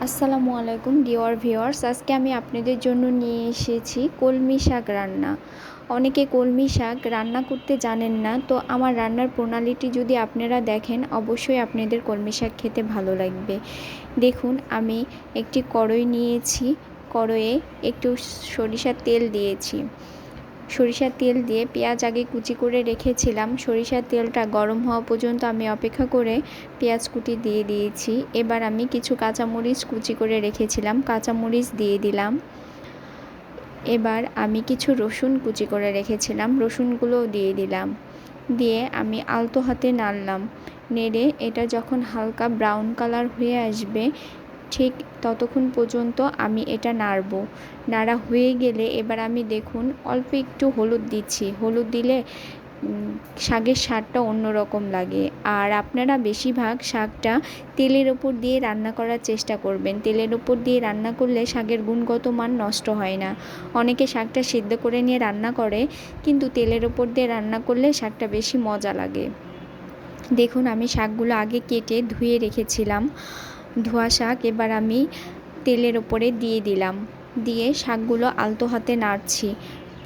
আসসালামু আলাইকুম dear viewers, আজকে আমি আপনাদের জন্য নিয়ে এসেছি কলমি শাক রান্না। অনেকে কলমি শাক রান্না করতে জানেন না, তো আমার রান্নার প্রণালীটি যদি আপনারা দেখেন অবশ্যই আপনাদের কলমি শাক খেতে ভালো লাগবে। দেখুন, আমি একটি কড়াই নিয়েছি, কড়াইয়ে একটু সরিষার তেল দিয়েছি। সরিষার তেল দিয়ে পেঁয়াজ আগে কুচি করে রেখেছিলাম। সরিষার তেলটা গরম হওয়া পর্যন্ত আমি অপেক্ষা করে পেঁয়াজ কুচি দিয়ে দিয়েছি। এবার আমি কিছু কাঁচামরিচ কুচি করে রেখেছিলাম, কাঁচামরিচ দিয়ে দিলাম। এবার আমি কিছু রসুন কুচি করে রেখেছিলাম, রসুনগুলোও দিয়ে দিলাম। দিয়ে আমি আলতো হাতে নাড়লাম। নেড়ে এটা যখন হালকা ব্রাউন কালার হয়ে আসবে ঠিক ততক্ষণ পর্যন্ত আমি এটা নাড়ব। নাড়া হয়ে গেলে এবার আমি দেখুন অল্প একটু হলুদ দিচ্ছি। হলুদ দিলে শাকের স্বাদটা অন্যরকম লাগে। আর আপনারা বেশিরভাগ শাকটা তেলের ওপর দিয়ে রান্না করার চেষ্টা করবেন। তেলের ওপর দিয়ে রান্না করলে শাকের গুণগত মান নষ্ট হয় না। অনেকে শাকটা সিদ্ধ করে নিয়ে রান্না করে, কিন্তু তেলের ওপর দিয়ে রান্না করলে শাকটা বেশি মজা লাগে। দেখুন, আমি শাকগুলো আগে কেটে ধুয়ে রেখেছিলাম। ধোয়া শাক এবার আমি তেলের ওপরে দিয়ে দিলাম। দিয়ে শাকগুলো আলতো হাতে নাড়ছি।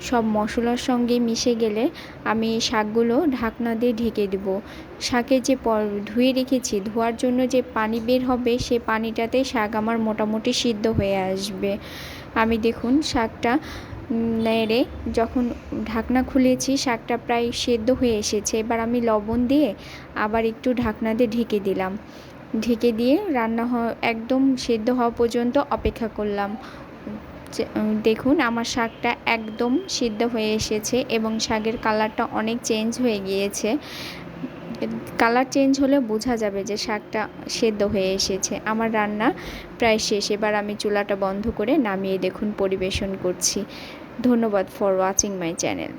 সব মশলার সঙ্গে মিশে গেলে আমি শাকগুলো ঢাকনা দিয়ে ঢেকে দেব। শাকে যে ধুয়ে রেখেছি, ধোয়ার জন্য যে পানি বের হবে সে পানিটাতে শাক আমার মোটামুটি সিদ্ধ হয়ে আসবে। আমি দেখুন শাকটা নেড়ে যখন ঢাকনা খুলেছি শাকটা প্রায় সেদ্ধ হয়ে এসেছে। এবার আমি লবণ দিয়ে আবার একটু ঢাকনা দিয়ে ঢেকে দিলাম। ঢেকে দিয়ে রান্না একদম সেদ্ধ হওয়া পর্যন্ত অপেক্ষা করলাম। দেখুন, আমার শাকটা একদম সিদ্ধ হয়ে এসেছে এবং শাকের কালারটা অনেক চেঞ্জ হয়ে গিয়েছে। কালার চেঞ্জ হলে বোঝা যাবে যে শাকটা সেদ্ধ হয়ে এসেছে। আমার রান্না প্রায় শেষ। এবার আমি চুলাটা বন্ধ করে নামিয়ে দেখুন পরিবেশন করছি। ধন্যবাদ ফর ওয়াচিং মাই চ্যানেল।